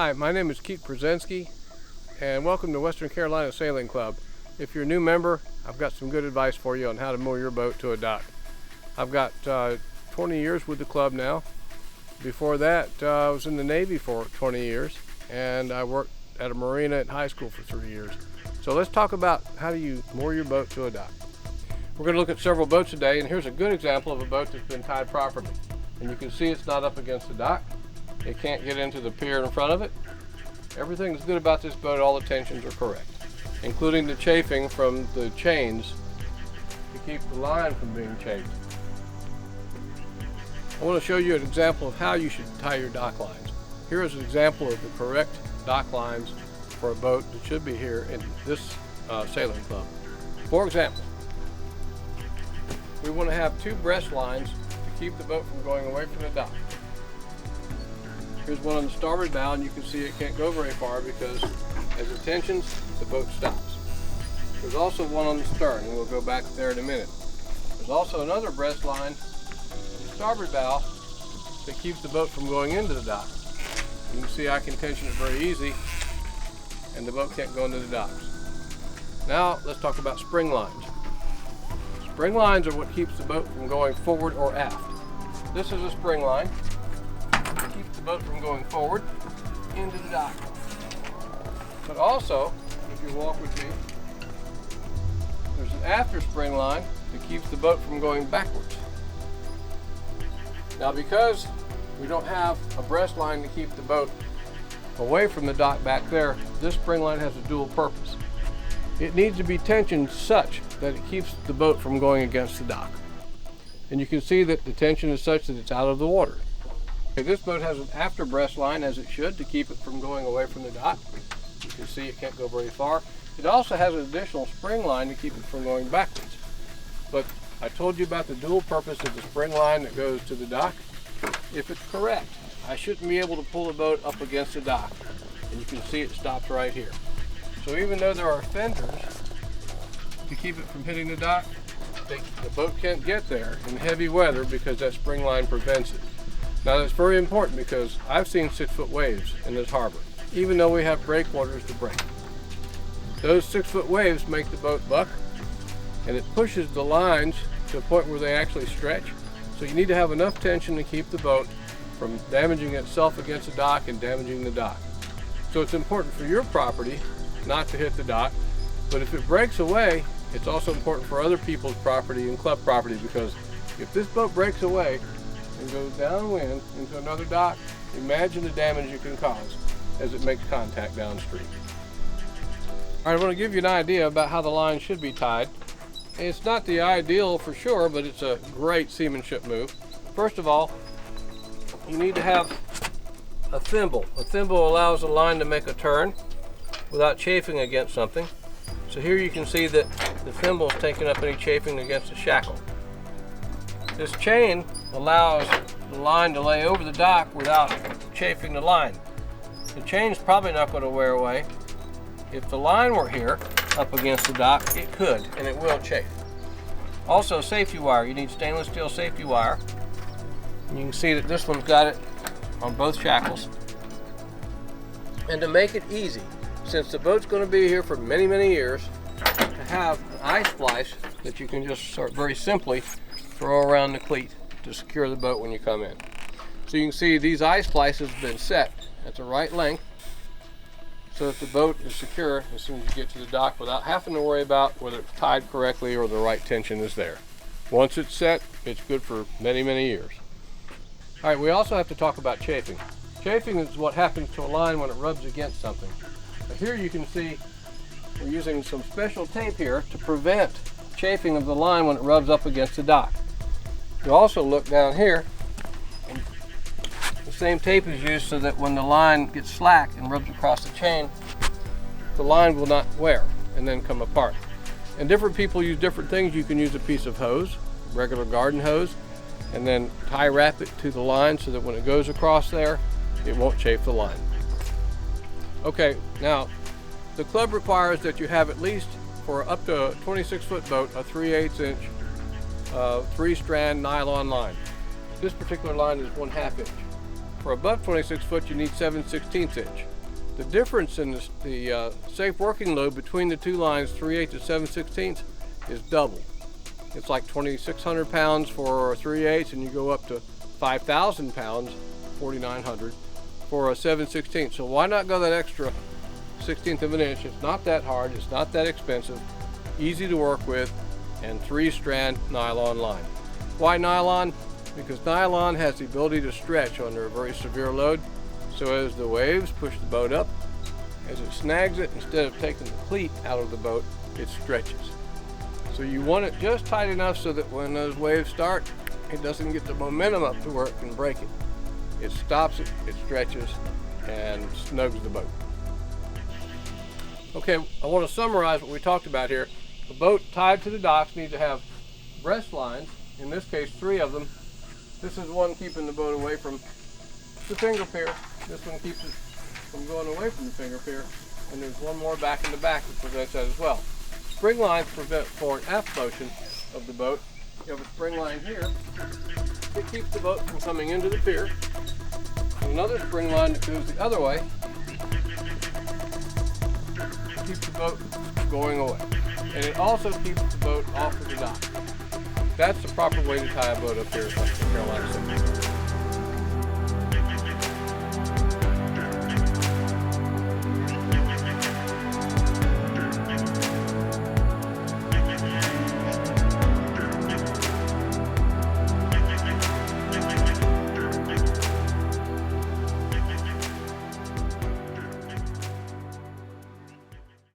Hi, my name is Keith Przensky, and welcome to Western Carolina Sailing Club. If you're a new member, I've got some good advice for you on how to moor your boat to a dock. I've got 20 years with the club now. Before that, I was in the Navy for 20 years, and I worked at a marina at high school for 3 years. So let's talk about how do you moor your boat to a dock. We're going to look at several boats today, and here's a good example of a boat that's been tied properly. And you can see it's not up against the dock. It can't get into the pier in front of it. Everything's good about this boat. All the tensions are correct, including the chafing from the chains to keep the line from being chafed. I want to show you an example of how you should tie your dock lines. Here is an example of the correct dock lines for a boat that should be here in this sailing club. For example, we want to have two breast lines to keep the boat from going away from the dock. Here's one on the starboard bow, and you can see it can't go very far because as it tensions, the boat stops. There's also one on the stern, and we'll go back there in a minute. There's also another breast line on the starboard bow that keeps the boat from going into the dock. You can see I can tension it very easy, and the boat can't go into the docks. Now let's talk about spring lines. Spring lines are what keeps the boat from going forward or aft. This is a spring line. It keeps the boat from going forward into the dock. But also, if you walk with me, there's an after spring line that keeps the boat from going backwards. Now, because we don't have a breast line to keep the boat away from the dock back there, this spring line has a dual purpose. It needs to be tensioned such that it keeps the boat from going against the dock. And you can see that the tension is such that it's out of the water. Okay, this boat has an after breast line, as it should, to keep it from going away from the dock. You can see it can't go very far. It also has an additional spring line to keep it from going backwards. But I told you about the dual purpose of the spring line that goes to the dock. If it's correct, I shouldn't be able to pull the boat up against the dock. And you can see it stops right here. So even though there are fenders to keep it from hitting the dock, the boat can't get there in heavy weather because that spring line prevents it. Now that's very important because I've seen 6-foot waves in this harbor, even though we have breakwaters to break. Those 6-foot waves make the boat buck, and it pushes the lines to a point where they actually stretch. So you need to have enough tension to keep the boat from damaging itself against the dock and damaging the dock. So it's important for your property not to hit the dock, but if it breaks away, it's also important for other people's property and club property, because if this boat breaks away and goes downwind into another dock, imagine the damage you can cause as it makes contact downstream. All right, I want to give you an idea about how the line should be tied. It's not the ideal for sure, but it's a great seamanship move. First of all, you need to have a thimble. A thimble allows the line to make a turn without chafing against something. So here you can see that the thimble is taking up any chafing against the shackle. This chain allows the line to lay over the dock without chafing the line. The chain's probably not going to wear away. If the line were here up against the dock, it could, and it will chafe. Also, safety wire. You need stainless steel safety wire. And you can see that this one's got it on both shackles. And to make it easy, since the boat's going to be here for many, many years, to have an eye splice that you can just very simply throw around the cleat to secure the boat when you come in. So you can see these eye splices have been set at the right length so that the boat is secure as soon as you get to the dock without having to worry about whether it's tied correctly or the right tension is there. Once it's set, it's good for many, many years. All right, we also have to talk about chafing. Chafing is what happens to a line when it rubs against something. But here you can see we're using some special tape here to prevent chafing of the line when it rubs up against the dock. You also look down here, and the same tape is used so that when the line gets slack and rubs across the chain, the line will not wear and then come apart. And different people use different things. You can use a piece of hose, regular garden hose, and then tie wrap it to the line so that when it goes across there, it won't chafe the line. Okay, now the club requires that you have at least, for up to a 26-foot boat, a 3/8 inch 3-strand nylon line. This particular line is 1/2 inch. For above 26 foot, you need 7/16 inch. The difference in the safe working load between the two lines, 3/8 to 7/16, is double. It's like 2,600 pounds for 3/8, and you go up to 5,000 pounds, 4,900, for a 7/16. So why not go that extra 1/16 of an inch? It's not that hard, it's not that expensive, easy to work with, and 3-strand nylon line. Why nylon? Because nylon has the ability to stretch under a very severe load. So as the waves push the boat up, as it snags it, instead of taking the cleat out of the boat, it stretches. So you want it just tight enough so that when those waves start, it doesn't get the momentum up to where it can break it. It stops it, it stretches, and snugs the boat. Okay, I want to summarize what we talked about here. The boat tied to the docks needs to have breast lines, in this case 3 of them. This is one keeping the boat away from the finger pier. This one keeps it from going away from the finger pier. And there's one more back in the back that prevents that as well. Spring lines prevent forward and aft motion of the boat. You have a spring line here. It keeps the boat from coming into the pier. And another spring line that goes the other way keeps the boat going away. And it also keeps the boat off of the dock. That's the proper way to tie a boat up here in Western Carolina.